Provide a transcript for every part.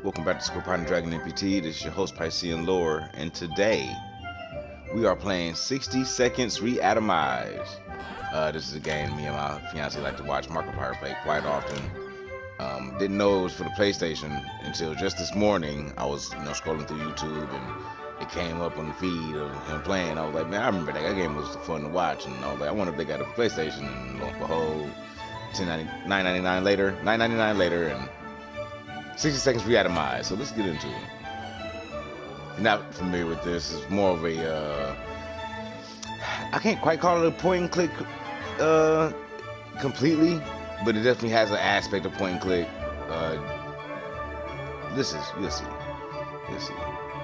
Welcome back to Square Partner Dragon M.P.T. This is your host, Piscean Lore, and today we are playing 60 Seconds Reatomized. This is a game me and my fiance like to watch Markiplier play quite often. Didn't know it was for the PlayStation until just this morning. I was, scrolling through YouTube and it came up on the feed of him playing. I was like, man, I remember that game was fun to watch, and I was like, I wonder if they got it for PlayStation. And lo and behold, $9.99 later, and 60 Seconds Reatomized. So let's get into it. If you're not familiar with this, it's more of a I can't quite call it a point and click completely, but it definitely has an aspect of point and click. You'll see.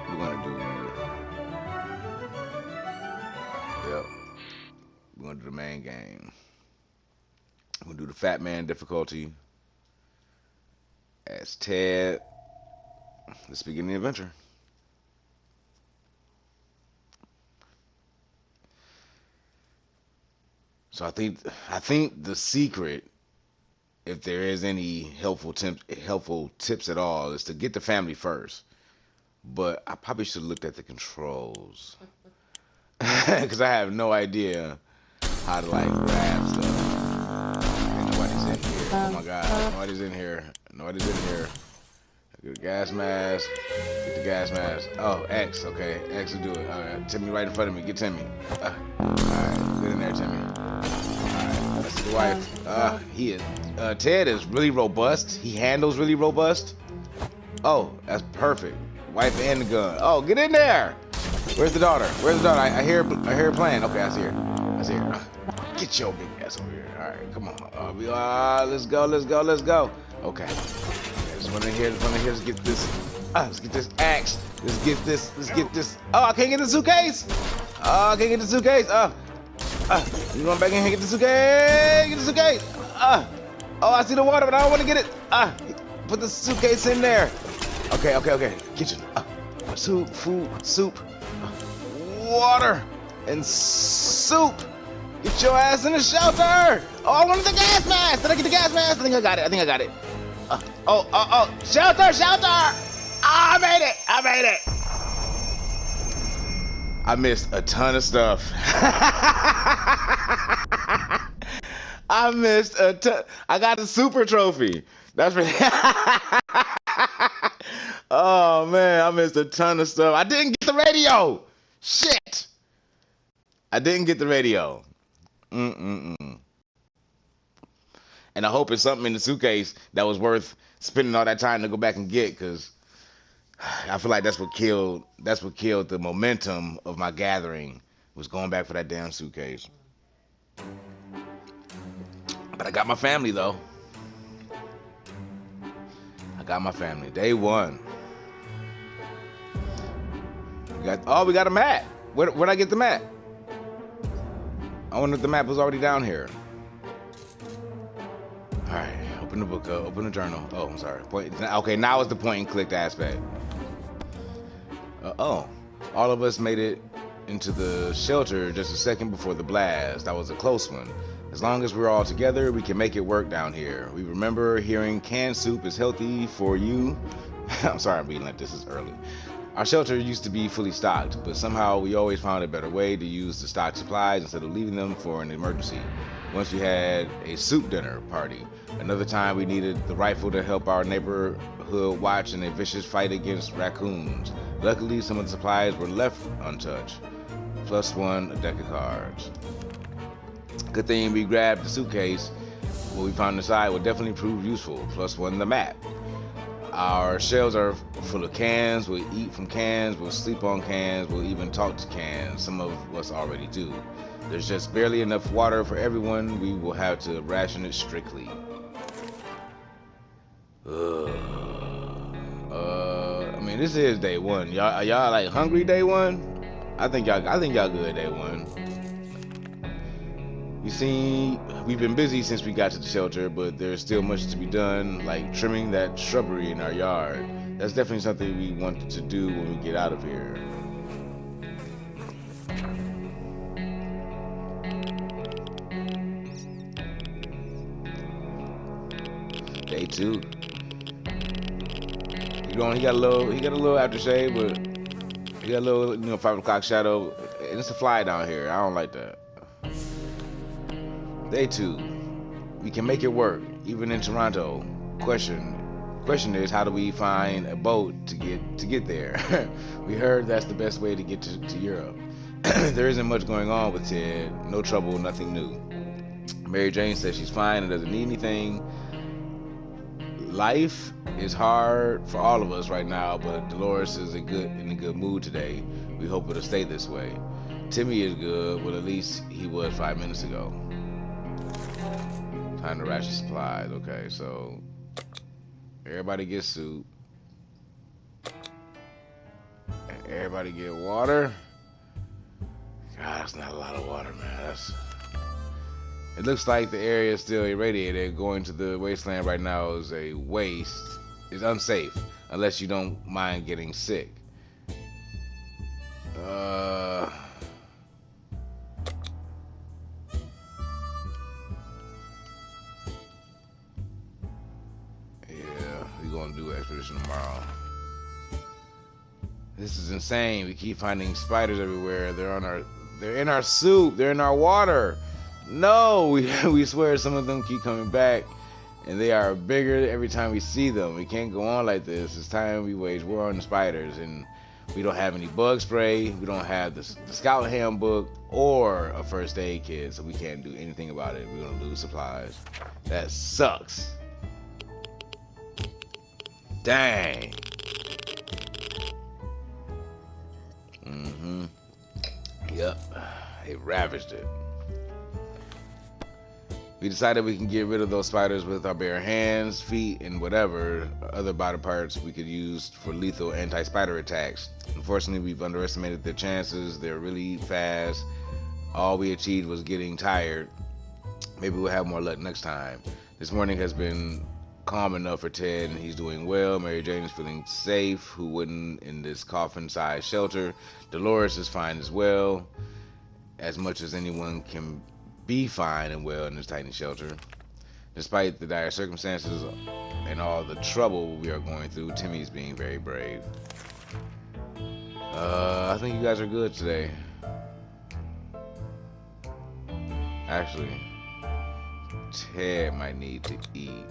We're gonna do we're gonna do the main game. We're gonna do the Fat Man difficulty as Ted. Let's begin the adventure. So I think the secret, if there is any helpful tips at all, is to get the family first. But I probably should have looked at the controls because I have no idea how to grab stuff. Okay, nobody's in here. Oh my God, nobody's in here. Get the gas mask. Oh, X. Okay, X will do it. All right, Timmy right in front of me. Get Timmy. All right, get in there, Timmy. That's the wife. Ted is really robust. He handles really robust. Oh, that's perfect. Wife and the gun. Oh, get in there. Where's the daughter? I hear her playing. Okay, I see her. Get your big ass over here. All right, come on. Let's go. Okay. Just run in here. Let's get this. Let's get this axe. Let's get this. Oh, I can't get the suitcase. You going back in here and get the suitcase. Oh, I see the water, but I don't want to get it. Put the suitcase in there. Okay. Kitchen. Soup. Water and soup. Get your ass in the shelter. Oh, I wanted the gas mask. Did I get the gas mask? I think I got it. Shelter. I made it. I missed a ton of stuff. I got the super trophy. That's really. Oh man, I missed a ton of stuff. I didn't get the radio. Shit. I didn't get the radio. And I hope it's something in the suitcase that was worth spending all that time to go back and get, because I feel like that's what killed the momentum of my gathering, was going back for that damn suitcase. But I got my family though. Day one. We got a map. Where'd I get the map? I wonder if the map was already down here. Alright, open the book up, open the journal. Oh, I'm sorry. Okay, now it's the point and click aspect. All of us made it into the shelter just a second before the blast. That was a close one. As long as we're all together, we can make it work down here. We remember hearing canned soup is healthy for you. I'm sorry I'm reading like this is early. Our shelter used to be fully stocked, but somehow we always found a better way to use the stocked supplies instead of leaving them for an emergency. Once we had a soup dinner party. Another time we needed the rifle to help our neighborhood watch in a vicious fight against raccoons. Luckily, some of the supplies were left untouched. +1, a deck of cards. Good thing we grabbed the suitcase. What we found inside will definitely prove useful. +1, the map. Our shelves are full of cans. We'll eat from cans. We'll sleep on cans. We'll even talk to cans. Some of us already do. There's just barely enough water for everyone. We will have to ration it strictly. I mean, this is day one. Y'all like hungry day one? I think y'all good day one. You see, we've been busy since we got to the shelter, but there's still much to be done, like trimming that shrubbery in our yard. That's definitely something we want to do when we get out of here. Day two. He got a little aftershave, but he got a little 5 o'clock shadow. And it's a fly down here. I don't like that. Day 2. We can make it work, even in Toronto. Question is, how do we find a boat to get there? We heard that's the best way to get to Europe. There isn't much going on with Ted. No trouble, nothing new. Mary Jane says she's fine and doesn't need anything. Life is hard for all of us right now, but Dolores is in a good mood today. We hope it'll stay this way. Timmy is good, well at least he was 5 minutes ago. Time to ration supplies. Okay, so everybody get soup. And everybody get water. God, that's not a lot of water, man. It looks like the area is still irradiated. Going to the wasteland right now is a waste. It's unsafe unless you don't mind getting sick. Yeah, we're gonna do expedition tomorrow. This is insane. We keep finding spiders everywhere. They're in our soup. They're in our water. No, we swear some of them keep coming back, and they are bigger every time we see them. We can't go on like this. It's time we wage war on the spiders, and we don't have any bug spray. We don't have the scout handbook or a first aid kit, so we can't do anything about it. We're gonna lose supplies. That sucks. Dang. Yep, they ravaged it. We decided we can get rid of those spiders with our bare hands, feet, and whatever other body parts we could use for lethal anti-spider attacks. Unfortunately, we've underestimated their chances. They're really fast. All we achieved was getting tired. Maybe we'll have more luck next time. This morning has been calm enough for Ted, and he's doing well. Mary Jane is feeling safe, who wouldn't in this coffin-sized shelter. Dolores is fine as well, as much as anyone can be fine and well in this tiny shelter. Despite the dire circumstances and all the trouble we are going through, Timmy's being very brave. I think you guys are good today. Actually, Ted might need to eat.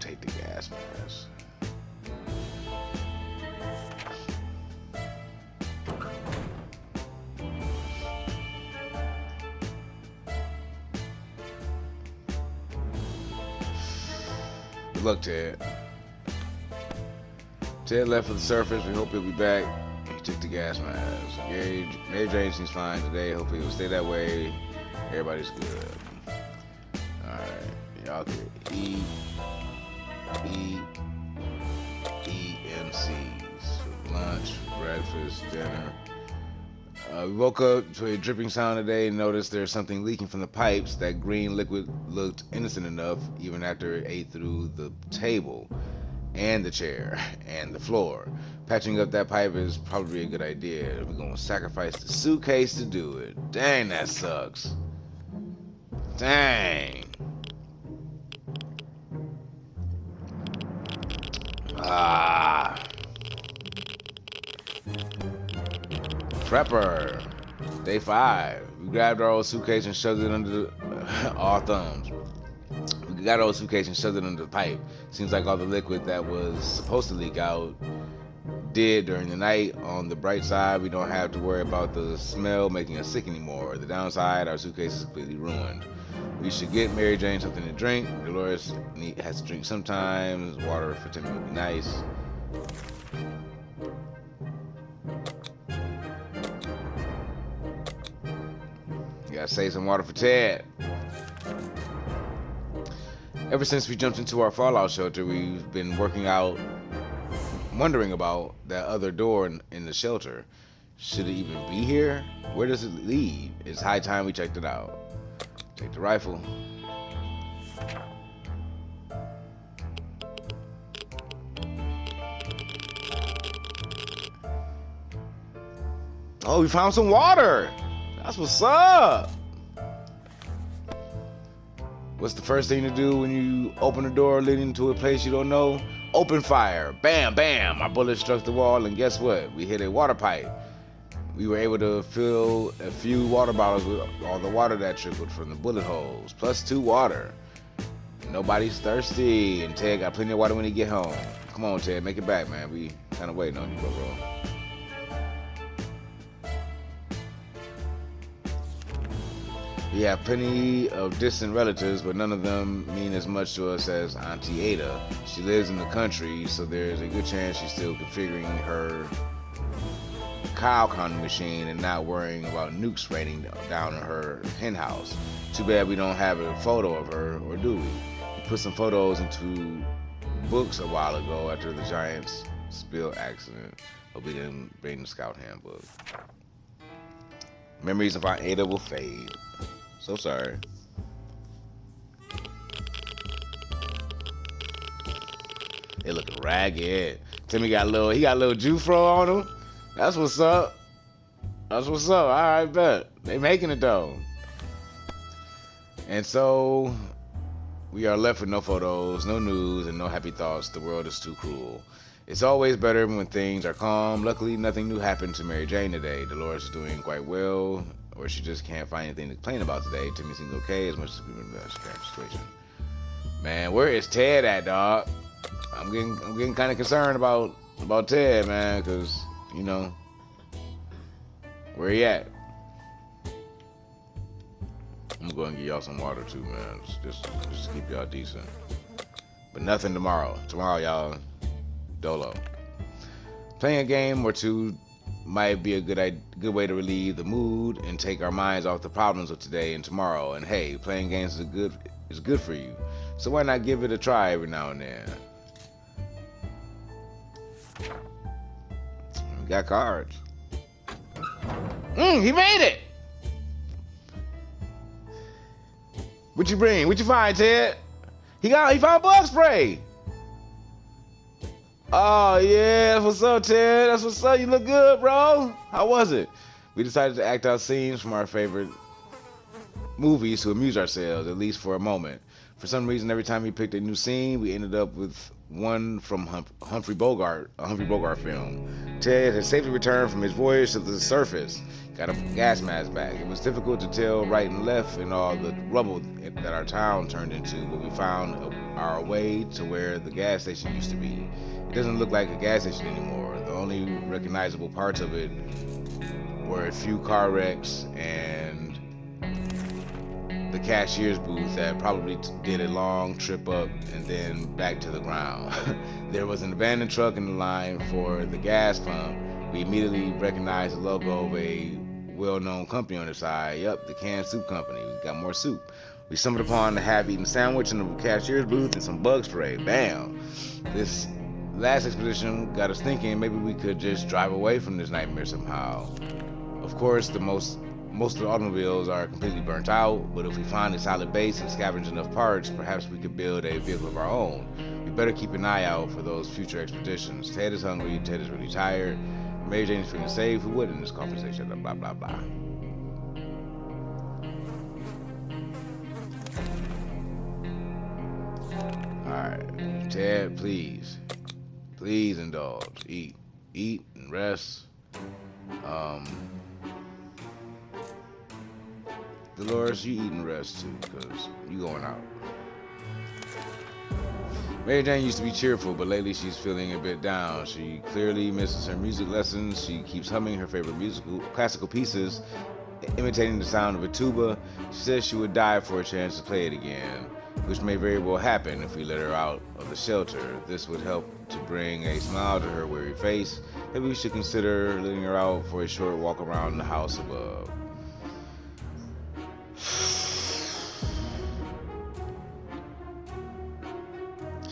Take the gas mask. Good luck, Ted. Ted left for the surface. We hope he'll be back. He took the gas mask. Mary Jane seems fine today. Hopefully he'll stay that way. Everybody's good. Alright. Y'all can eat. EMCs. Lunch, breakfast, dinner. We woke up to a dripping sound today and noticed there's something leaking from the pipes. That green liquid looked innocent enough even after it ate through the table and the chair and the floor. Patching up that pipe is probably a good idea. We're gonna sacrifice the suitcase to do it. Dang, that sucks. Dang. Prepper. Day 5. We grabbed our old suitcase and shoved it under all thumbs. We got our old suitcase and shoved it under the pipe. Seems like all the liquid that was supposed to leak out did during the night. On the bright side, we don't have to worry about the smell making us sick anymore. The downside, our suitcase is completely ruined. We should get Mary Jane something to drink. Dolores has to drink sometimes. Water for Timmy would be nice. Gotta save some water for Ted. Ever since we jumped into our fallout shelter, we've been wondering about that other door in the shelter. Should it even be here? Where does it lead? It's high time we checked it out. Take the rifle. Oh, we found some water. That's what's up. What's the first thing to do when you open a door leading to a place you don't know? Open fire. Bam, bam. Our bullet struck the wall, and guess what? We hit a water pipe. We were able to fill a few water bottles with all the water that trickled from the bullet holes, plus 2 water. Nobody's thirsty, and Ted got plenty of water when he get home. Come on, Ted, make it back, man. We kind of waiting on you, bro. We have plenty of distant relatives, but none of them mean as much to us as Auntie Ada. She lives in the country, so there's a good chance she's still configuring her cow counting machine and not worrying about nukes raining down in her hen house. Too bad we don't have a photo of her, or do we? We put some photos into books a while ago after the Giants spill accident, but we didn't bring the scout handbook. Memories of Aunt Ada will fade. So sorry. They looking ragged. Timmy got a little Jufro on him. That's what's up. That's what's up. All right, bet. They making it though. And so we are left with no photos, no news, and no happy thoughts. The world is too cruel. It's always better when things are calm. Luckily, nothing new happened to Mary Jane today. Dolores is doing quite well, or she just can't find anything to complain about today. Timmy seems okay as much as we've been in the current situation. Man, where is Ted at, dog? I'm getting kind of concerned about Ted, man, because, you know, where he at? I'm gonna go and get y'all some water too, man. Just to keep y'all decent. But nothing tomorrow. Tomorrow, y'all, dolo. Playing a game or two might be a good way to relieve the mood and take our minds off the problems of today and tomorrow. And hey, playing games is good for you. So why not give it a try every now and then? We got cards. He made it! What you bring? What you find, Ted? He found bug spray. Oh yeah, that's what's up, Ted. That's what's up. You look good, bro. How was it? We decided to act out scenes from our favorite movies to amuse ourselves, at least for a moment. For some reason, every time we picked a new scene, we ended up with one from a Humphrey Bogart film. Ted had safely returned from his voyage to the surface, got a gas mask back. It was difficult to tell right and left in all the rubble that our town turned into, but we found our way to where the gas station used to be. It doesn't look like a gas station anymore. The only recognizable parts of it were a few car wrecks and the cashier's booth that probably did a long trip up and then back to the ground. There was an abandoned truck in the line for the gas pump. We immediately recognized the logo of a well-known company on the side. Yup, the canned soup company. We got more soup. We stumbled upon the half-eaten sandwich in the cashier's booth and some bug spray. Bam! This last expedition got us thinking maybe we could just drive away from this nightmare somehow. Of course, most of the automobiles are completely burnt out, but if we find a solid base and scavenge enough parts, perhaps we could build a vehicle of our own. We better keep an eye out for those future expeditions. Ted is hungry, Ted is really tired, Mary Jane is feeling safe. Who wouldn't in this conversation? Blah, blah, blah. Alright, Ted, please indulge. Eat and rest. Dolores, you eat and rest too, because you going out. Mary Jane used to be cheerful, but lately she's feeling a bit down. She clearly misses her music lessons. She keeps humming her favorite classical pieces, imitating the sound of a tuba. She says she would die for a chance to play it again, which may very well happen if we let her out of the shelter. This would help to bring a smile to her weary face. Maybe we should consider letting her out for a short walk around the house above.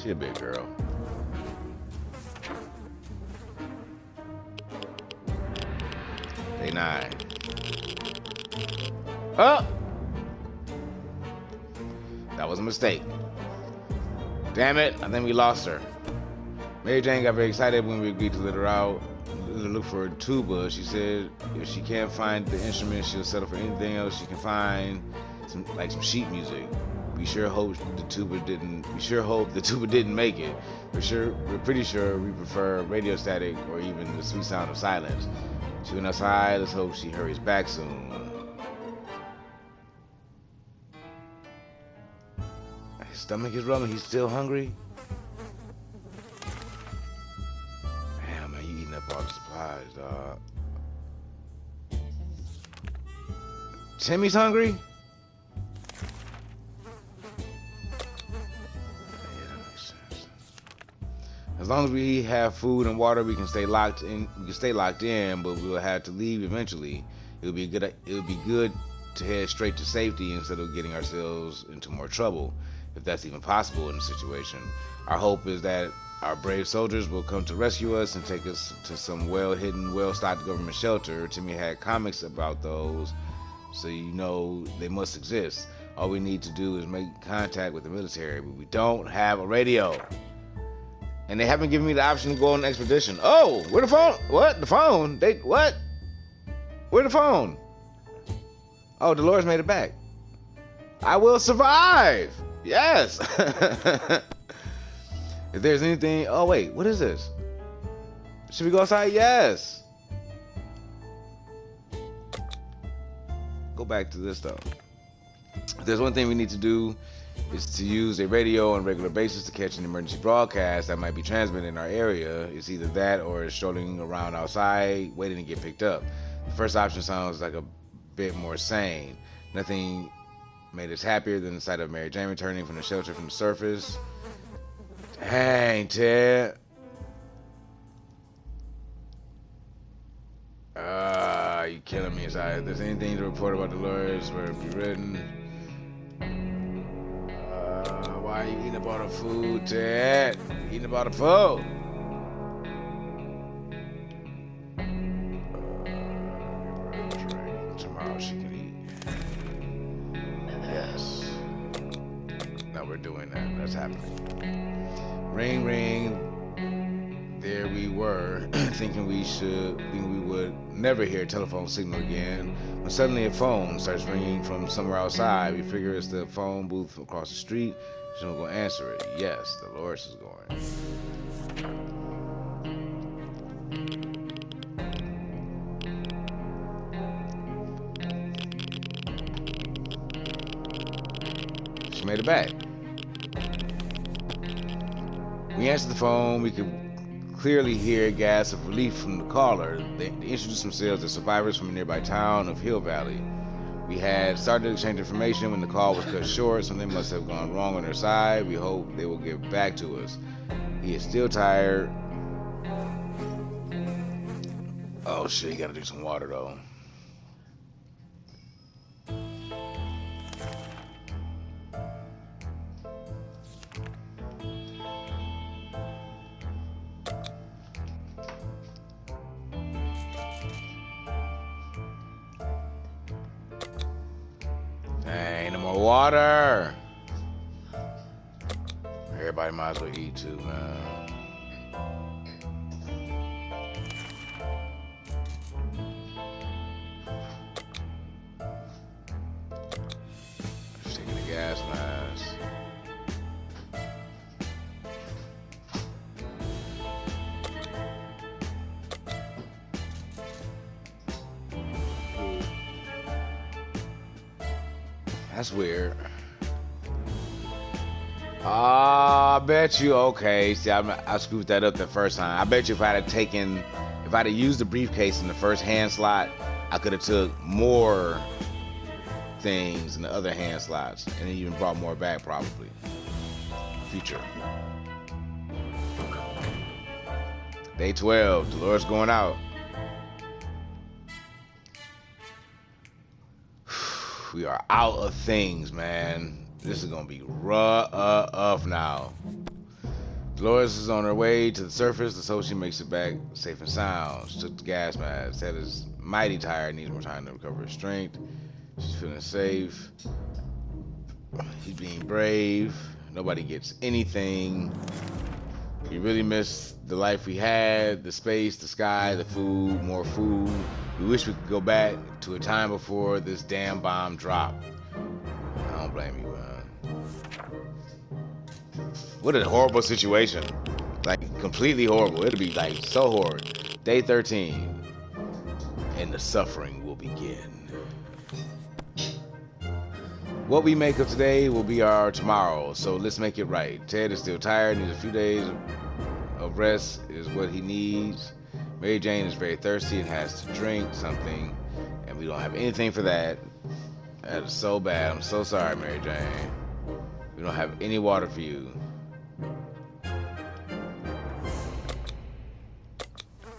She a big girl. Day 9. Oh! That was a mistake. Damn it, I think we lost her. Mary Jane got very excited when we agreed to let her out. look for a tuba. She said if she can't find the instrument, she'll settle for anything else she can find, some sheet music. We sure hope the tuba didn't. We sure hope the tuba didn't make it. We're pretty sure we prefer radio static or even the sweet sound of silence. She went outside. Let's hope she hurries back soon. His stomach is rumbling. He's still hungry. Damn, man, you eating up all the supplies, dog. Timmy's hungry? Yeah, that makes sense. As long as we have food and water, we can stay locked in. We can stay locked in, but we will have to leave eventually. It would be good to head straight to safety instead of getting ourselves into more trouble, if that's even possible in the situation. Our hope is that our brave soldiers will come to rescue us and take us to some well-hidden, well-stocked government shelter. Timmy had comics about those, so you know they must exist. All we need to do is make contact with the military, but we don't have a radio. And they haven't given me the option to go on an expedition. Oh, where the phone? What? The phone? What? Where the phone? Oh, Dolores made it back. I will survive. Yes. If there's anything, oh wait, what is this? Should we go outside? Yes. Go back to this though. If there's one thing we need to do, is to use a radio on a regular basis to catch an emergency broadcast that might be transmitted in our area. It's either that or it's strolling around outside waiting to get picked up. The first option sounds like a bit more sane. Nothing made us happier than the sight of Mary Jane returning from the shelter from the surface. Dang, Ted. You killing me inside. If there's anything to report about Dolores, where it be written. Why are you eating up all the food, Ted? Eating up all the food. Tomorrow she can eat. Yes. Now we're doing that. That's happening. Ring, ring. There we were, thinking we would never hear a telephone signal again. When suddenly a phone starts ringing from somewhere outside. We figure it's the phone booth across the street. So we're gonna answer it. Yes, Dolores is going. She made it back. We answered the phone. We could clearly hear gasps of relief from the caller. They introduced themselves as survivors from a nearby town of Hill Valley. We had started to exchange information when the call was cut short. Something must have gone wrong on their side. We hope they will get back to us. He is still tired. Oh shit, you gotta drink some water though. Ain't no more water. Everybody might as well eat too, man. Just taking the gas mask. That's weird. I bet you. Okay, see, I screwed that up the first time. I bet you if I'd have used the briefcase in the first hand slot, I could have took more things in the other hand slots, and it even brought more back probably. Future. Day 12. Dolores going out. We are out of things, man. This is gonna be rough now. Dolores is on her way to the surface. Let's hope she makes it back safe and sound. She took the gas mask. Ted is mighty tired, needs more time to recover his strength. She's feeling safe. He's being brave. Nobody gets anything. We really miss the life we had, the space, the sky, the food, more food. We wish we could go back to a time before this damn bomb dropped. I don't blame you, man. What a horrible situation. Like, completely horrible. It'll be, like, so horrid. Day 13. And the suffering will begin. What we make of today will be our tomorrow, so let's make it right. Ted is still tired, needs a few days of rest is what he needs. Mary Jane is very thirsty and has to drink something, and we don't have anything for that. That is so bad. I'm so sorry, Mary Jane. We don't have any water for you.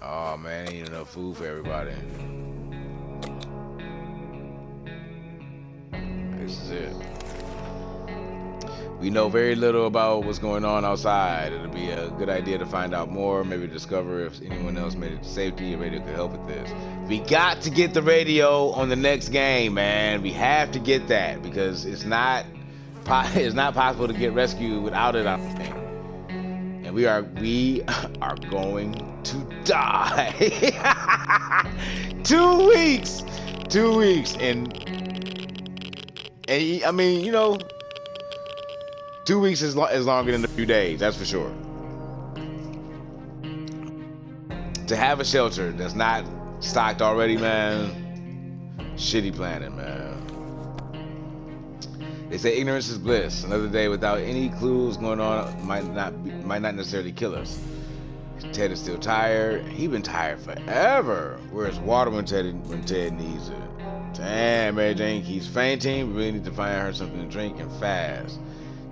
Oh man, ain't enough food for everybody. This is it. We know very little about what's going on outside. It'll be a good idea to find out more, maybe discover if anyone else made it to safety. A radio could help with this. We got to get the radio on the next game, man. We have to get that because it's not possible to get rescued without it, I don't think. And we are going to die. 2 weeks. 2 weeks. And I mean, you know, 2 weeks is longer than a few days, that's for sure. To have a shelter that's not stocked already, man, shitty planning, man. They say ignorance is bliss. Another day without any clues going on might not necessarily kill us. Ted is still tired. He been tired forever. Where's water when Ted needs it? Damn, Mary Jane keeps fainting. We really need to find her something to drink and fast.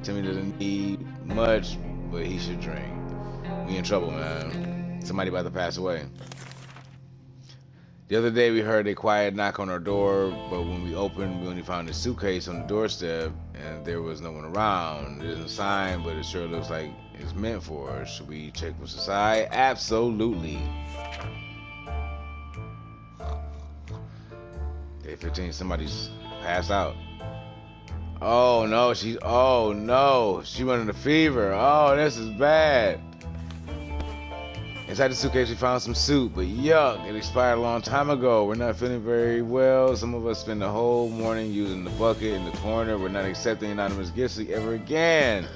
Timmy doesn't need much, but he should drink. We in trouble, man. Somebody about to pass away. The other day we heard a quiet knock on our door, but when we opened, we only found a suitcase on the doorstep, and there was no one around. It isn't signed, but it sure looks like it's meant for us. Should we check what's inside? Absolutely. Day 15, somebody's passed out. Oh no, she running a fever. Oh, this is bad. Inside the suitcase we found some soup, but yuck, it expired a long time ago. We're not feeling very well. Some of us spend the whole morning using the bucket in the corner. We're not accepting anonymous gifts ever again.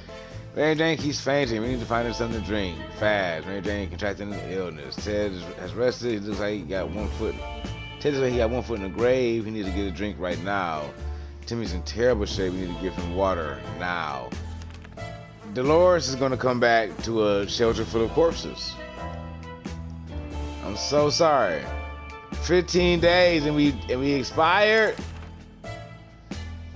Mary Jane keeps fainting. We need to find her something to drink fast. Mary Jane contracting an illness. Ted has rested. He looks like he got 1 foot. Ted looks like he got 1 foot in the grave. He needs to get a drink right now. Timmy's in terrible shape. We need to give him water now. Dolores is going to come back to a shelter full of corpses. I'm so sorry. 15 days and we expired.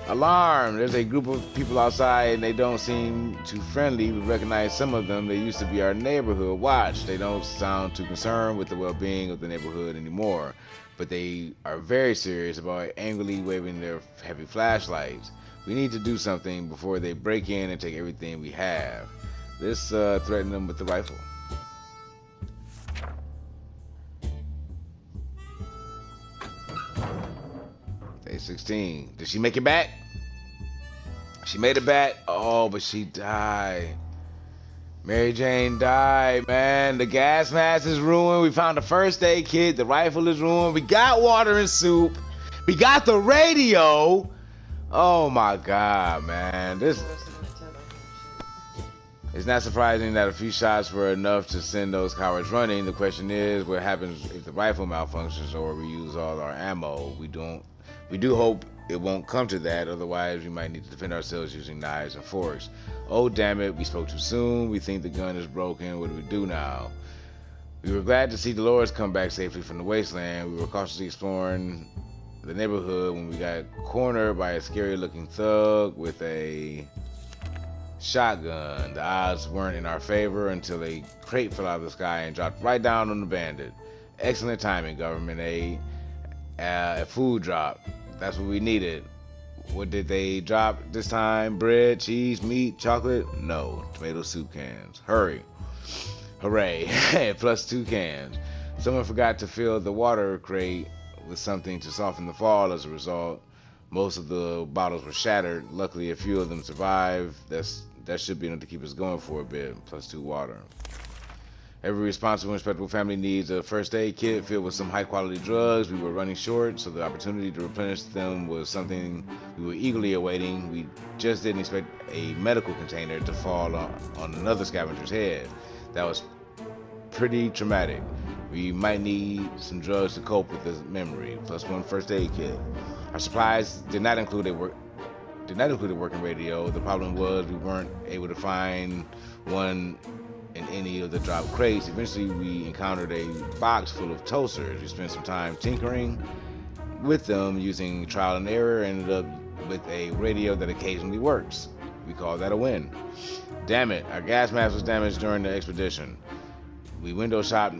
Alarm. There's a group of people outside and they don't seem too friendly. We recognize some of them. They used to be our neighborhood watch. They don't sound too concerned with the well-being of the neighborhood anymore. But they are very serious about angrily waving their heavy flashlights. We need to do something before they break in and take everything we have. Let's threaten them with the rifle. Day 16. Did she make it back? She made it back. Oh, but she died. Mary Jane died, man. The gas mask is ruined. We found the first aid kit. The rifle is ruined. We got water and soup. We got the radio. Oh my God, man. It's not surprising that a few shots were enough to send those cowards running. The question is, what happens if the rifle malfunctions or we use all our ammo? We do hope it won't come to that, otherwise we might need to defend ourselves using knives and forks. Oh damn it, we spoke too soon. We think the gun is broken. What do we do now? We were glad to see Dolores come back safely from the wasteland. We were cautiously exploring the neighborhood when we got cornered by a scary looking thug with a shotgun. The odds weren't in our favor until a crate fell out of the sky and dropped right down on the bandit. Excellent timing, government aid. A food drop. That's what we needed. What did they drop this time? Bread, cheese, meat, chocolate? No. Tomato soup cans. Hurry. Hooray. Plus 2 cans. Someone forgot to fill the water crate with something to soften the fall. As a result, most of the bottles were shattered. Luckily, a few of them survived. That's that should be enough to keep us going for a bit, plus 2 water. Every responsible and respectable family needs a first aid kit filled with some high quality drugs. We were running short, so the opportunity to replenish them was something we were eagerly awaiting. We just didn't expect a medical container to fall on another scavenger's head. That was pretty traumatic. We might need some drugs to cope with this memory, plus 1 first aid kit. Our supplies did not include a working radio. The problem was we weren't able to find one in any of the dropped crates. Eventually we encountered a box full of toasters. We spent some time tinkering with them using trial and error, ended up with a radio that occasionally works. We call that a win. Damn it, our gas mask was damaged during the expedition. We window shopped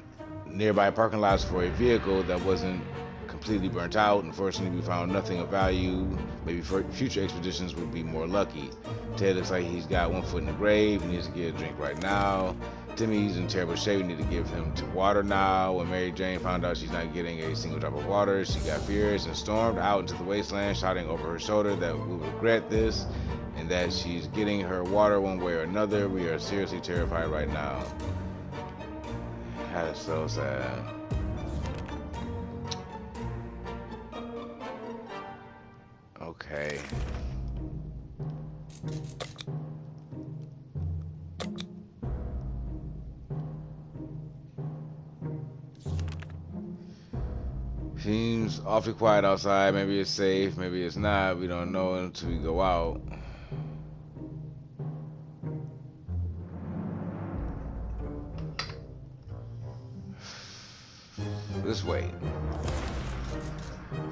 nearby parking lots for a vehicle that wasn't completely burnt out. Unfortunately, we found nothing of value. Maybe future expeditions would be more lucky. Ted looks like he's got 1 foot in the grave. He needs to get a drink right now. Timmy's in terrible shape. We need to give him water now. When Mary Jane found out she's not getting a single drop of water, she got furious and stormed out into the wasteland, shouting over her shoulder that we will regret this and that she's getting her water one way or another. We are seriously terrified right now. That is so sad. Okay. Seems awfully quiet outside. Maybe it's safe, maybe it's not. We don't know until we go out. Let's wait.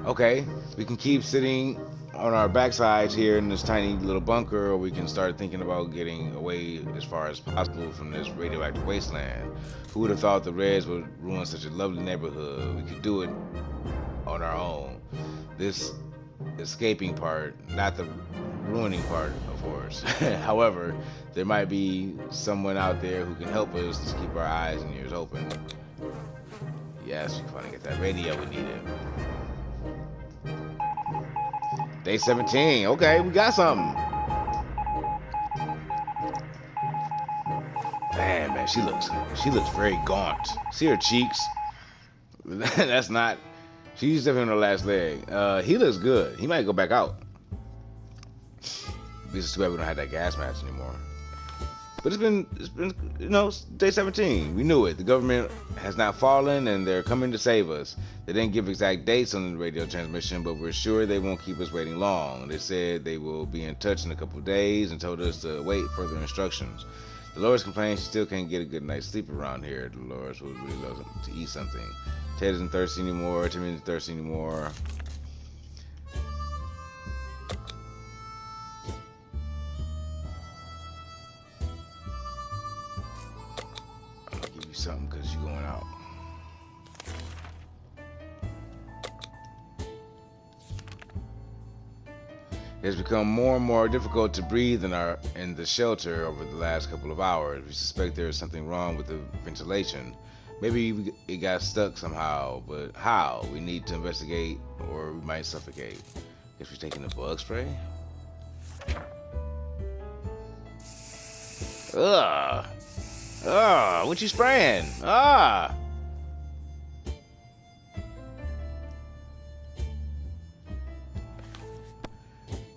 Okay, we can keep sitting on our backsides here in this tiny little bunker, or we can start thinking about getting away as far as possible from this radioactive wasteland. Who would have thought the Reds would ruin such a lovely neighborhood? We could do it on our own. This escaping part, not the ruining part, of course. However, there might be someone out there who can help us to keep our eyes and ears open. Yes, we can finally get that radio we needed. Day 17. Okay, we got something. Man, she looks very gaunt. See her cheeks? That's not. She's definitely on her last leg. He looks good. He might go back out. It's too bad we don't have that gas mask anymore. But it's been day 17. We knew it. The government has not fallen, and they're coming to save us. They didn't give exact dates on the radio transmission, but we're sure they won't keep us waiting long. They said they will be in touch in a couple of days and told us to wait further instructions. Dolores complains she still can't get a good night's sleep around here. Dolores would really love to eat something. Ted isn't thirsty anymore. Timmy isn't thirsty anymore. I'm gonna give you something because you're going out. It has become more and more difficult to breathe in the shelter over the last couple of hours. We suspect there is something wrong with the ventilation. Maybe it got stuck somehow, but how? We need to investigate, or we might suffocate. Guess we're taking the bug spray? Ugh! Ugh! What you spraying? Ah!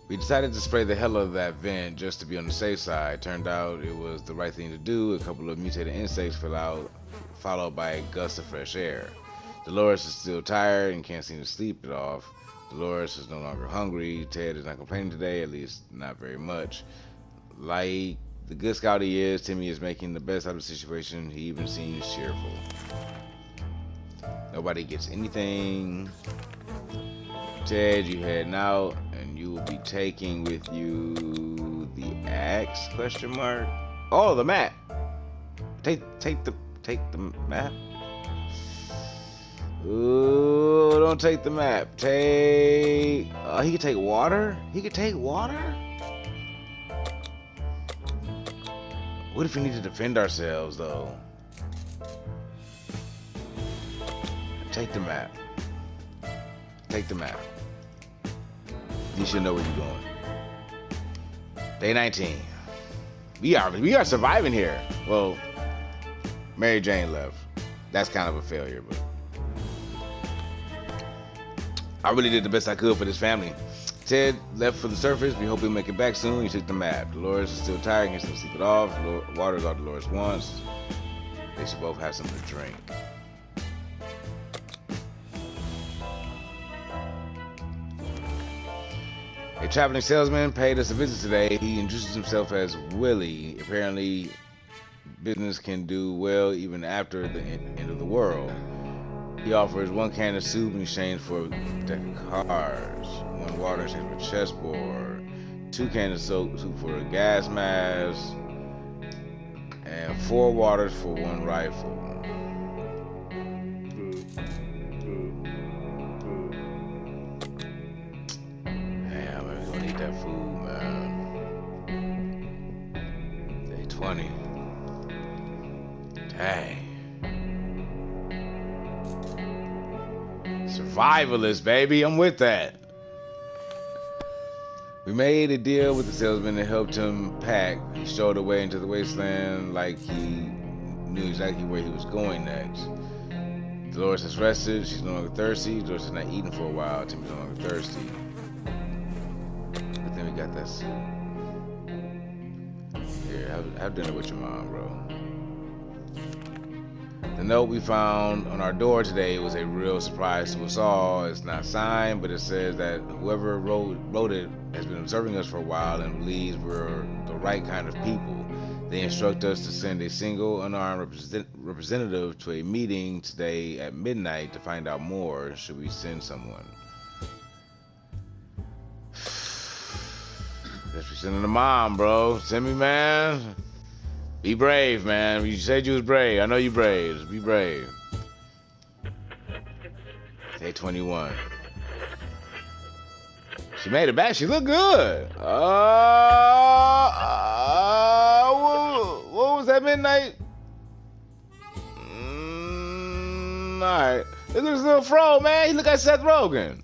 We decided to spray the hell out of that vent just to be on the safe side. Turned out it was the right thing to do. A couple of mutated insects fell out, followed by a gust of fresh air. Dolores is still tired and can't seem to sleep it off. Dolores is no longer hungry. Ted is not complaining today, at least not very much. Like the good scout he is, Timmy is making the best out of the situation. He even seems cheerful. Nobody gets anything. Ted, you heading out, and you will be taking with you the axe? Question mark. Oh, the map. Take the map. Ooh, don't take the map. Take. He could take water. He could take water. What if we need to defend ourselves, though? Take the map. Take the map. You should know where you're going. Day 19. We are surviving here. Well, Mary Jane left. That's kind of a failure, but I really did the best I could for this family. Ted left for the surface. We hope he'll make it back soon. He took the map. Dolores is still tired. He can still sleep it off. Water is all Dolores wants. They should both have something to drink. A traveling salesman paid us a visit today. He introduces himself as Willie. Apparently, business can do well even after the end of the world. He offers 1 can of soup in exchange for a deck of cards, 1 water in exchange for a chessboard, 2 cans of soup for a gas mask, and 4 waters for 1 rifle. Damn, we're gonna eat that food, man. Day 20. Dang. Survivalist, baby. I'm with that. We made a deal with the salesman and helped him pack. He strode away into the wasteland like he knew exactly where he was going next. Dolores has rested. She's no longer thirsty. Dolores has not eaten for a while. Timmy's no longer thirsty. But then we got that soup. Here, have dinner with your mom, bro. The note we found on our door today was a real surprise to us all. It's not signed, but it says that whoever wrote it has been observing us for a while and believes we're the right kind of people. They instruct us to send a single unarmed representative to a meeting today at midnight to find out more. Should we send someone? Guess we sending a mom, bro. Send me, man. Be brave, man. You said you was brave. I know you brave. Just be brave. Day 21. She made it back. She looked good. What was that midnight? Alright. Look at this little fro, man. He look like Seth Rogen.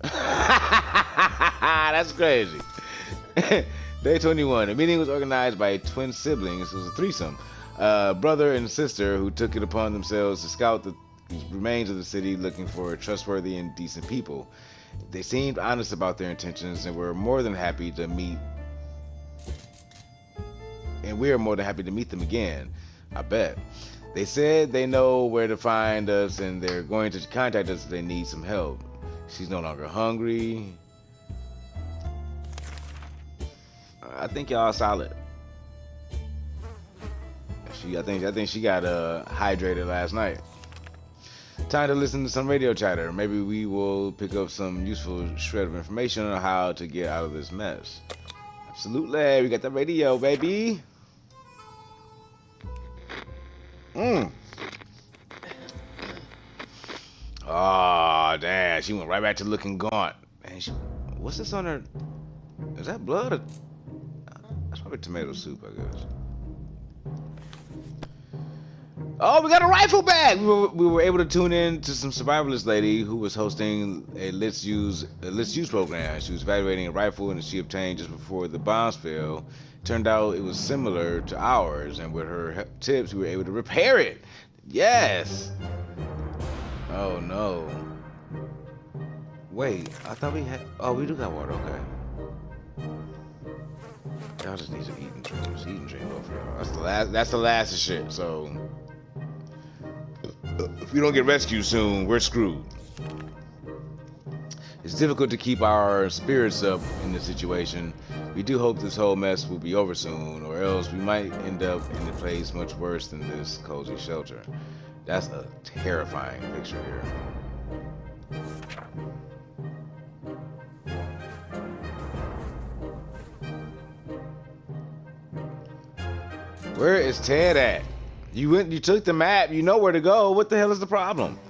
That's crazy. Day 21. The meeting was organized by twin siblings. It was a threesome. Brother and sister who took it upon themselves to scout the remains of the city looking for trustworthy and decent people. They seemed honest about their intentions and were more than happy to meet. And we are more than happy to meet them again. I bet. They said they know where to find us and they're going to contact us if they need some help. She's no longer hungry. I think y'all solid. I think she got hydrated last night. Time to listen to some radio chatter. Maybe we will pick up some useful shred of information on how to get out of this mess. Absolutely, we got the radio, baby. Oh, damn, she went right back to looking gaunt. Man, what's this on her? Is that blood? That's probably tomato soup, I guess. Oh, we got a rifle back! We were able to tune in to some survivalist lady who was hosting a Let's Use program. She was evaluating a rifle and she obtained just before the bombs fell. Turned out it was similar to ours, and with her tips, we were able to repair it. Yes! Oh no. Wait, I thought we had. Oh, we do got water, okay. Y'all just need to eat and drink. Just eat and drink both of y'all. That's the last of shit, so. If we don't get rescued soon, we're screwed. It's difficult to keep our spirits up in this situation. We do hope this whole mess will be over soon, or else we might end up in a place much worse than this cozy shelter. That's a terrifying picture here. Where is Ted at? You took the map, you know where to go. What the hell is the problem?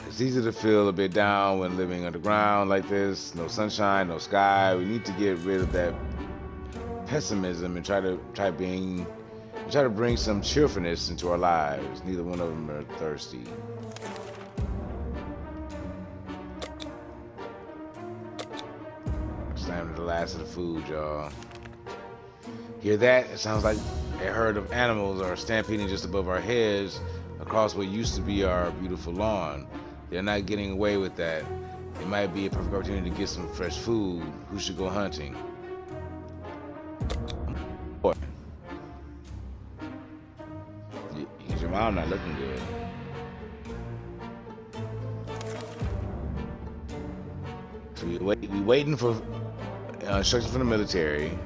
It's easy to feel a bit down when living underground like this. No sunshine, no sky. We need to get rid of that pessimism and try to bring some cheerfulness into our lives. Neither one of them are thirsty. Slam to the last of the food, y'all. Hear that? It sounds like a herd of animals are stampeding just above our heads across what used to be our beautiful lawn. They're not getting away with that. It might be a perfect opportunity to get some fresh food. Who should go hunting? Boy. Your mom not looking good. So we waiting for instructions from the military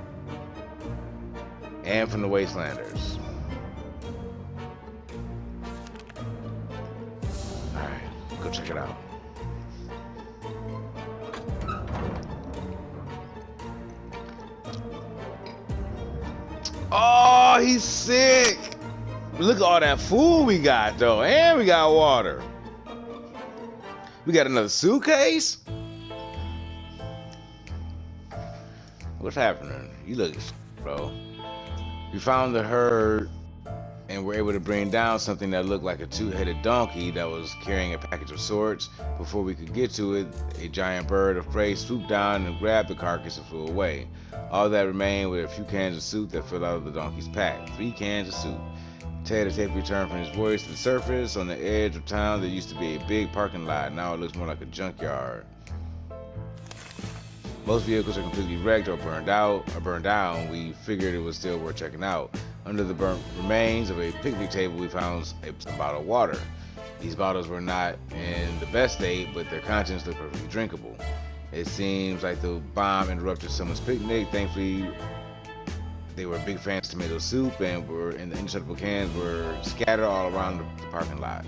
and from the wastelanders. Alright, go check it out. Oh, he's sick! Look at all that food we got though, and we got water. We got another suitcase? What's happening? You look, bro. We found the herd and were able to bring down something that looked like a two-headed donkey that was carrying a package of sorts. Before we could get to it, a giant bird of prey swooped down and grabbed the carcass and flew away. All that remained were a few cans of soup that fell out of the donkey's pack. 3 cans of soup. Ted had safely returned from his voyage to the surface. On the edge of town, there used to be a big parking lot. Now it looks more like a junkyard. Most vehicles are completely wrecked or burned out or burned down. We figured it was still worth checking out. Under the burnt remains of a picnic table, we found a bottle of water. These bottles were not in the best state, but their contents looked perfectly drinkable. It seems like the bomb interrupted someone's picnic. Thankfully, they were big fans of tomato soup and were in the indestructible cans were scattered all around the parking lot.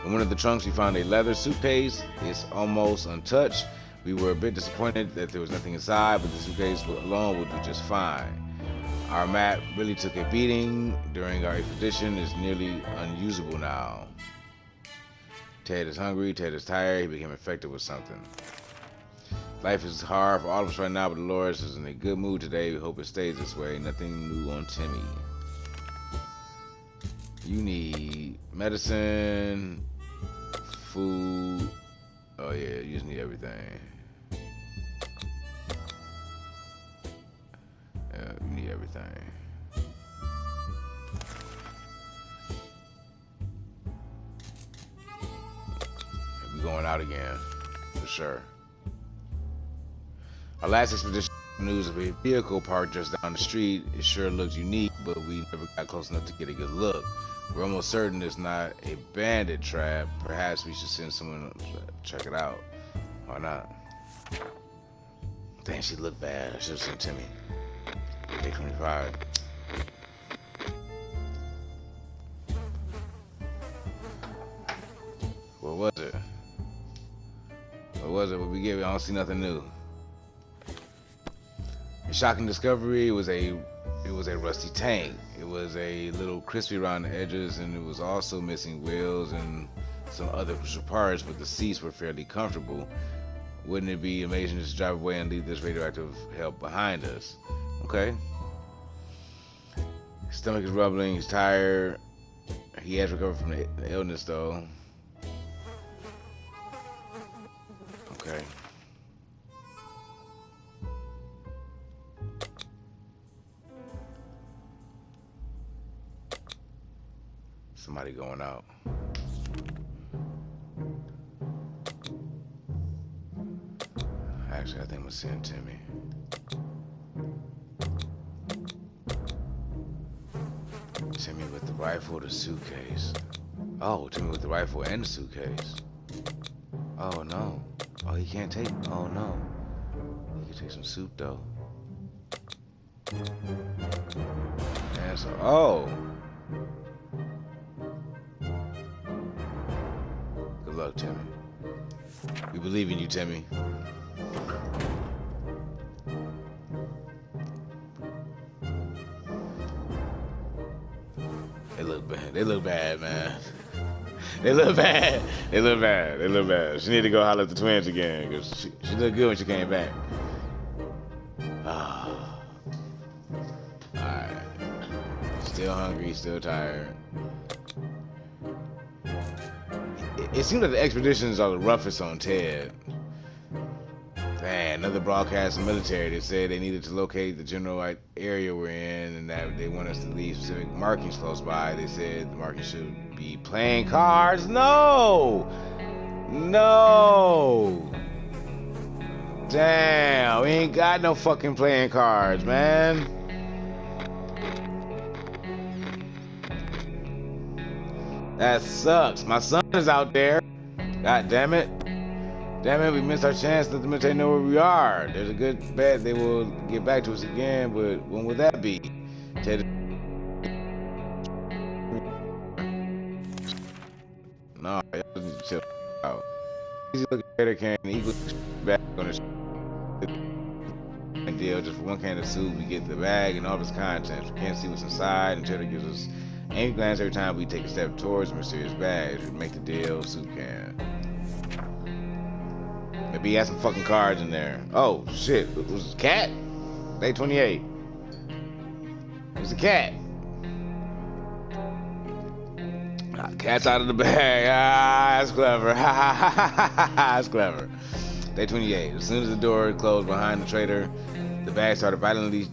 In one of the trunks, we found a leather suitcase. It's almost untouched. We were a bit disappointed that there was nothing inside, but the suitcase alone would do just fine. Our map really took a beating during our expedition. It's nearly unusable now. Ted is hungry, Ted is tired, he became infected with something. Life is hard for all of us right now, but Dolores is in a good mood today. We hope it stays this way. Nothing new on Timmy. You need medicine, food. Oh yeah, you just need everything. Yeah, you need everything. We're going out again, for sure. Our last expedition, news of a vehicle parked just down the street. It sure looked unique, but we never got close enough to get a good look. We're almost certain it's not a bandit trap. Perhaps we should send someone to check it out. Why not? Dang, she looked bad. I should have sent Timmy. Day 25. What was it? What was it? What we get? I don't see nothing new. A shocking discovery. It was a rusty tank. It was a little crispy around the edges, and it was also missing wheels and some other crucial parts, but the seats were fairly comfortable. Wouldn't it be amazing to just drive away and leave this radioactive help behind us? Okay. His stomach is rumbling, he's tired. He has recovered from the illness though. Okay. Somebody going out. Actually, I think I'm gonna send Timmy. Timmy with the rifle, the suitcase. Oh, Timmy with the rifle and the suitcase. Oh no. Oh, he can't take. Oh no. He can take some soup though. And so, oh. Good luck, Timmy. We believe in you, Timmy. They look bad. They look bad, man. They look bad. They look bad. They look bad. She need to go holler at the twins again because she looked good when she came back. Ah. Alright. Still hungry, still tired. It seems like the expeditions are the roughest on Ted. Man, another broadcast from the military. They said they needed to locate the general area we're in and that they want us to leave specific markings close by. They said the markings should be playing cards. No! No! Damn, we ain't got no fucking playing cards, man. That sucks. My son is out there. God damn it. Damn it, we missed our chance to let the military know where we are. There's a good bet they will get back to us again, but when will that be? Ted. No, y'all need to chill out. Easy looking trader can equal back on the deal. Just for one can of soup, we get the bag and all of its contents. We can't see what's inside, and Cheddar gives us any glance every time we take a step towards the mysterious bag. We make the deal, soup can. Maybe he has some fucking cards in there. Oh, shit. It was a cat? Day 28. It was a cat. Ah, cat's out of the bag. Ah, that's clever. Ha ha ha ha ha. That's clever. Day 28. As soon as the door closed behind the trader, the bag started violently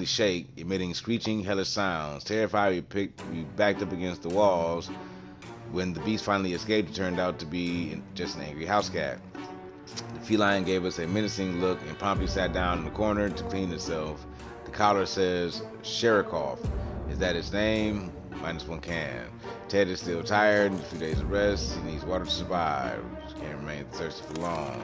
shake, emitting screeching, hellish sounds. Terrified, we backed up against the walls. When the beast finally escaped, it turned out to be just an angry house cat. The feline gave us a menacing look and promptly sat down in the corner to clean itself. The collar says Sherikoff. Is that its name? -1 can. Ted is still tired. A few days of rest. He needs water to survive. Just can't remain thirsty for long.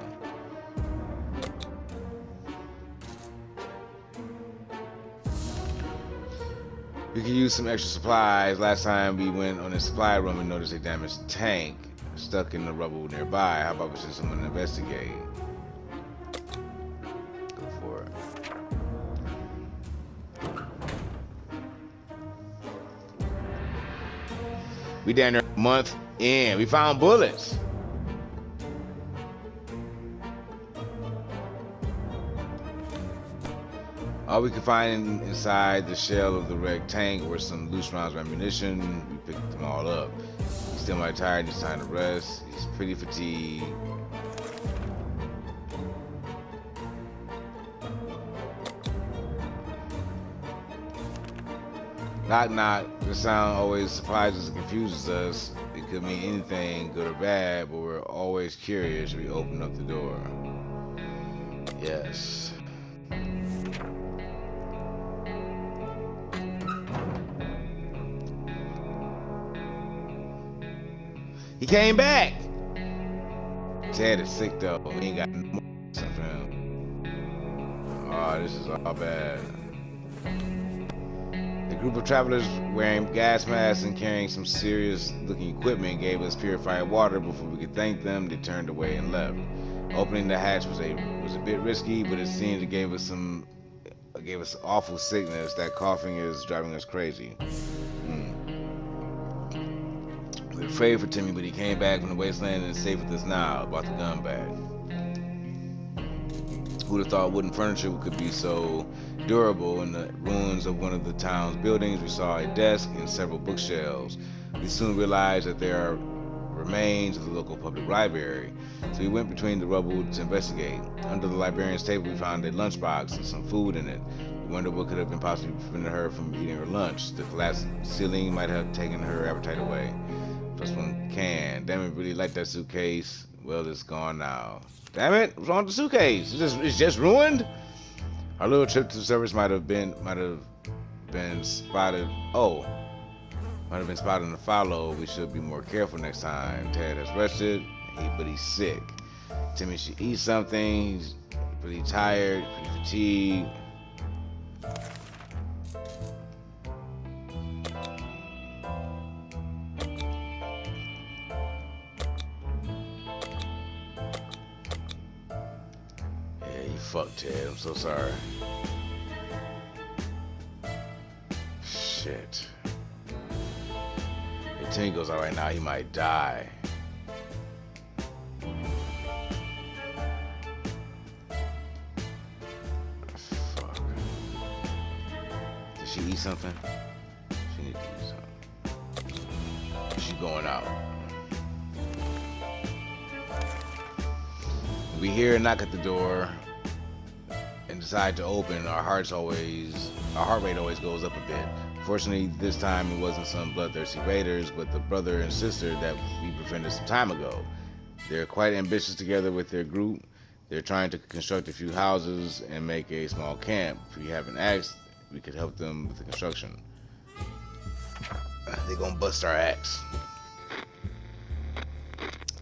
We could use some extra supplies. Last time we went on a supply run, we noticed a damaged tank stuck in the rubble nearby. How about we send someone to investigate? Go for it. We down there a month in. We found bullets. All we could find inside the shell of the wrecked tank were some loose rounds of ammunition. We picked them all up. He's still mighty tired, he's time to rest. He's pretty fatigued. Knock knock. The sound always surprises and confuses us. It could mean anything, good or bad, but we're always curious. We open up the door. Yes. He came back. Ted is sick though. We ain't got no more for him. Oh, this is all bad. A group of travelers wearing gas masks and carrying some serious looking equipment gave us purified water. Before we could thank them, they turned away and left. Opening the hatch was a bit risky, but it seemed it gave us awful sickness. That coughing is driving us crazy. We were afraid for Timmy, but he came back from the wasteland and is safe with us now. Brought the gun back. Who'd have thought wooden furniture could be so durable? In the ruins of one of the town's buildings, we saw a desk and several bookshelves. We soon realized that there are remains of the local public library, so we went between the rubble to investigate. Under the librarian's table, we found a lunchbox and some food in it. We wondered what could have been possibly prevented her from eating her lunch. The collapsed ceiling might have taken her appetite away. +1 can. Damn it, really like that suitcase. Well, it's gone now. Damn it, what's wrong with the suitcase? It's just ruined? Our little trip to the service might have been spotted. Oh, might have been spotted in the follow. We should be more careful next time. Ted has rested, but he's sick. Timmy should eat something. He's pretty tired, pretty fatigued. Fuck Ted, I'm so sorry. Shit. If Timmy goes out right now, he might die. Fuck. Did she eat something? She need to eat something. She's going out. We hear a knock at the door and decide to open. Our heart rate always goes up a bit. Fortunately, this time it wasn't some bloodthirsty raiders, but the brother and sister that we befriended some time ago. They're quite ambitious together with their group. They're trying to construct a few houses and make a small camp. If we have an axe, we could help them with the construction. They're gonna bust our axe.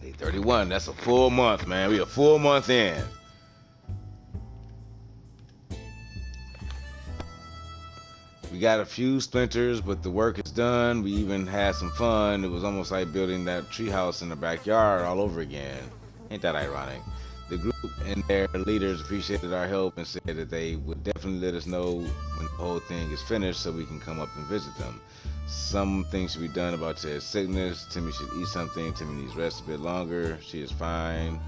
Day 31, that's a full month, man. We a full month in. We got a few splinters, but the work is done. We even had some fun. It was almost like building that treehouse in the backyard all over again. Ain't that ironic? The group and their leaders appreciated our help and said that they would definitely let us know when the whole thing is finished so we can come up and visit them. Some things should be done about Ted's sickness. Timmy should eat something. Timmy needs rest a bit longer. She is fine.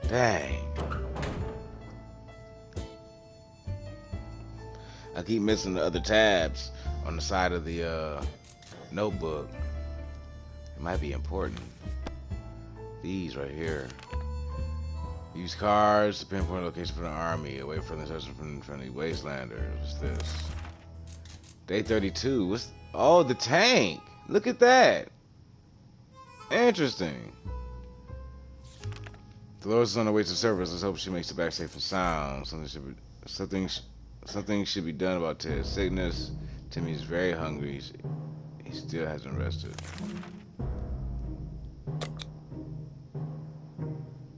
Dang. I keep missing the other tabs on the side of the notebook. It might be important. These right here. Use cards to pinpoint location for the army, away from the searching from the wastelanders. What's this? Day 32. What's the tank? Look at that. Interesting. Dolores is on her way to service. Let's hope she makes it back safe and sound. Something should be done about Ted's sickness. Timmy's very hungry. He still hasn't rested.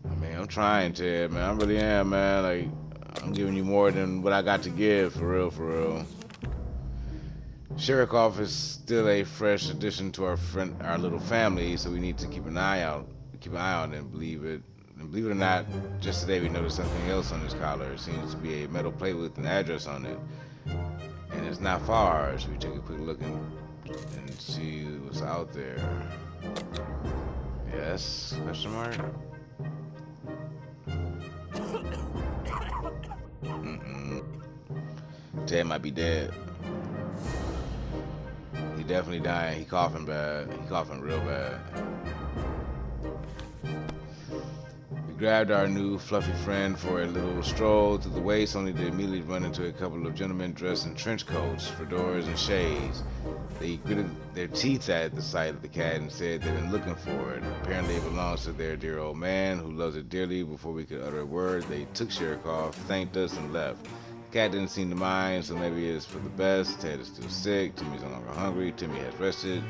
I mean, I'm trying, Ted, man. I really am, man. Like, I'm giving you more than what I got to give, for real, for real. Sherikov is still a fresh addition to our little family, so we need to keep an eye out and believe it. And believe it or not, just today we noticed something else on his collar. It seems to be a metal plate with an address on it. And it's not far, so we take a quick look and see what's out there. Yes? Question mark? Ted might be dead. He definitely dying. He coughing bad. He coughing real bad. Grabbed our new fluffy friend for a little stroll through the waste, only to immediately run into a couple of gentlemen dressed in trench coats, fedoras, and shades. They gritted their teeth at the sight of the cat and said they'd been looking for it. Apparently it belongs to their dear old man, who loves it dearly. Before we could utter a word, they took Sherikov, thanked us, and left. The cat didn't seem to mind, so maybe it's for the best. Ted is still sick. Timmy's no longer hungry. Timmy has rested.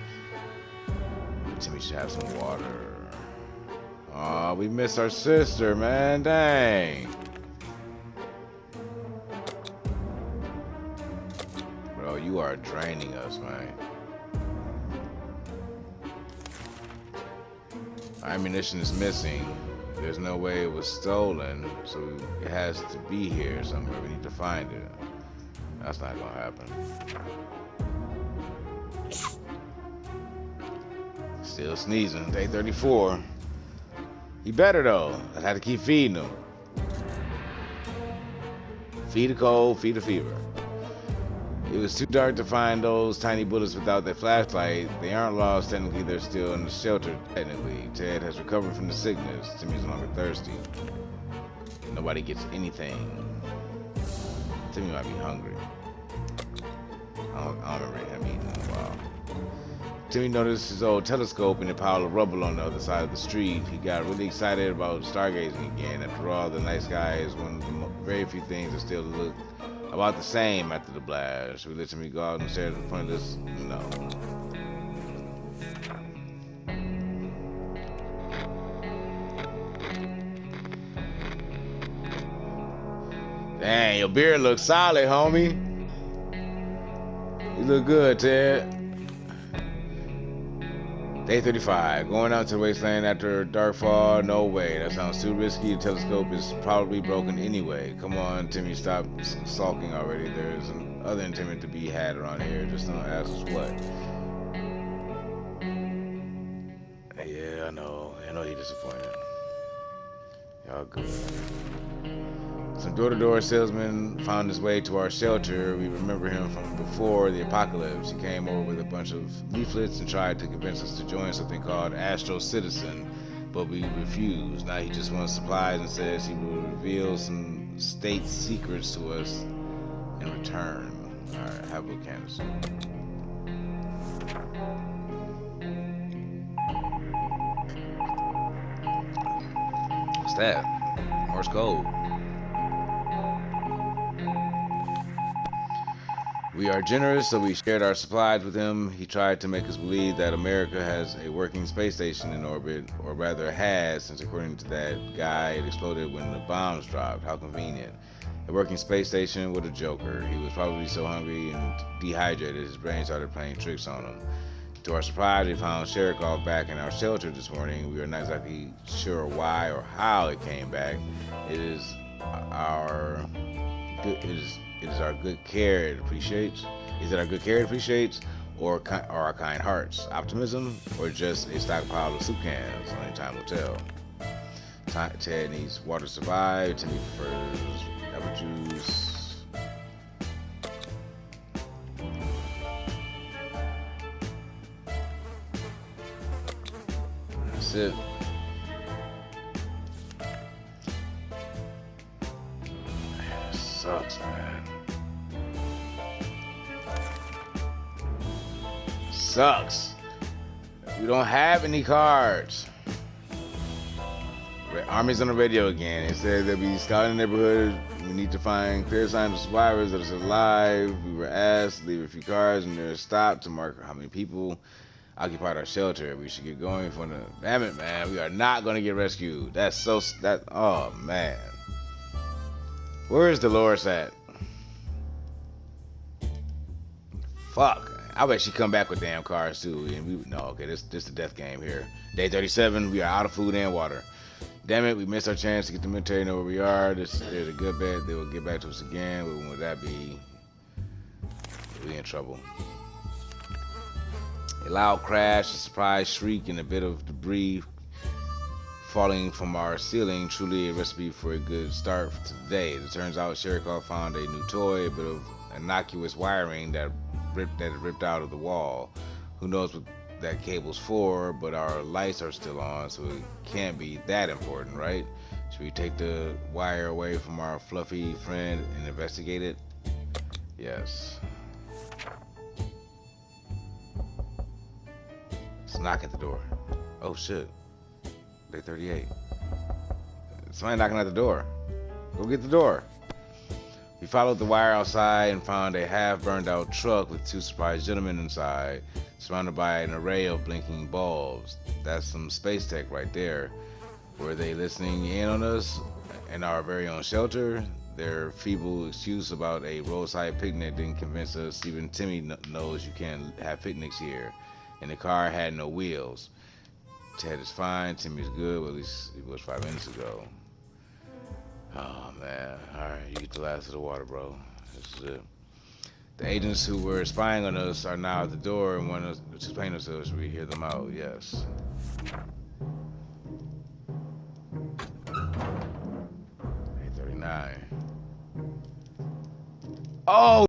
Timmy should have some water. Aw, we miss our sister, man. Dang. Bro, you are draining us, man. Ammunition is missing. There's no way it was stolen, so it has to be here somewhere. We need to find it. That's not gonna happen. Still sneezing. Day 34. He better though. I had to keep feeding him. Feed a cold, feed a fever. It was too dark to find those tiny bullets without their flashlight. They aren't lost. Technically, they're still in the shelter. Technically, Ted has recovered from the sickness. Timmy's no longer thirsty. Nobody gets anything. Timmy might be hungry. I don't remember him eating in a while. Timmy noticed his old telescope in a pile of rubble on the other side of the street. He got really excited about stargazing again. After all, the night sky is one of the very few things that still look about the same after the blast. We let Timmy go out and stare at the pointless. No. Dang, your beard looks solid, homie. You look good, Ted. Day 35. Going out to the wasteland after darkfall? No way. That sounds too risky. The telescope is probably broken anyway. Come on, Timmy, stop sulking already. There's other entertainment to be had around here. Just don't ask us what. Yeah, I know he disappointed. Y'all good. Some door-to-door salesman found his way to our shelter. We remember him from before the apocalypse. He came over with a bunch of leaflets and tried to convince us to join something called Astro Citizen, but we refused. Now he just wants supplies and says he will reveal some state secrets to us in return. Alright, have a canvas. What's that? Morse code. We are generous, so we shared our supplies with him. He tried to make us believe that America has a working space station in orbit, or rather has, since according to that guy, it exploded when the bombs dropped. How convenient. A working space station? What a joker. He was probably so hungry and dehydrated, his brain started playing tricks on him. To our surprise, we found Sherikov back in our shelter this morning. We are not exactly sure why or how it came back. It is our good care it appreciates? Is it our good care it appreciates, or our kind hearts? Optimism, or just a stockpile of soup cans? Only time will tell. Ted needs water to survive. Timmy prefers apple juice. That's it. Man, it sucks, man. Sucks. We don't have any cards. Army's on the radio again. It says they'll be scouting the neighborhood. We need to find clear signs of survivors that are still alive. We were asked to leave a few cards and they're stopped to mark how many people occupied our shelter. We should get going for the. Damn it, man. We are not going to get rescued. Oh, man. Where is Dolores at? Fuck. I bet she come back with damn cards too. And this the death game here. Day 37, we are out of food and water. Damn it, we missed our chance to get the military to know where we are. There's a good bet they will get back to us again. When would that be? We in trouble. A loud crash, a surprise shriek, and a bit of debris falling from our ceiling. Truly a recipe for a good start for today. As it turns out, Sherikov found a new toy, a bit of innocuous wiring that ripped out of the wall. Who knows what that cable's for, but our lights are still on, so it can't be that important, right? Should we take the wire away from our fluffy friend and investigate it? Yes. Let's knock at the door. Oh shit. Day 38. Somebody knocking at the door. Go get the door. We followed the wire outside and found a half-burned-out truck with two surprised gentlemen inside, surrounded by an array of blinking bulbs. That's some space tech right there. Were they listening in on us and our very own shelter? Their feeble excuse about a roadside picnic didn't convince us. Even Timmy knows you can't have picnics here. And the car had no wheels. Ted is fine, Timmy's good, well, at least it was 5 minutes ago. Oh man, alright, you get the last of the water, bro. This is it. The agents who were spying on us are now at the door and want us to explain themselves. We hear them out, yes. 8:39. Oh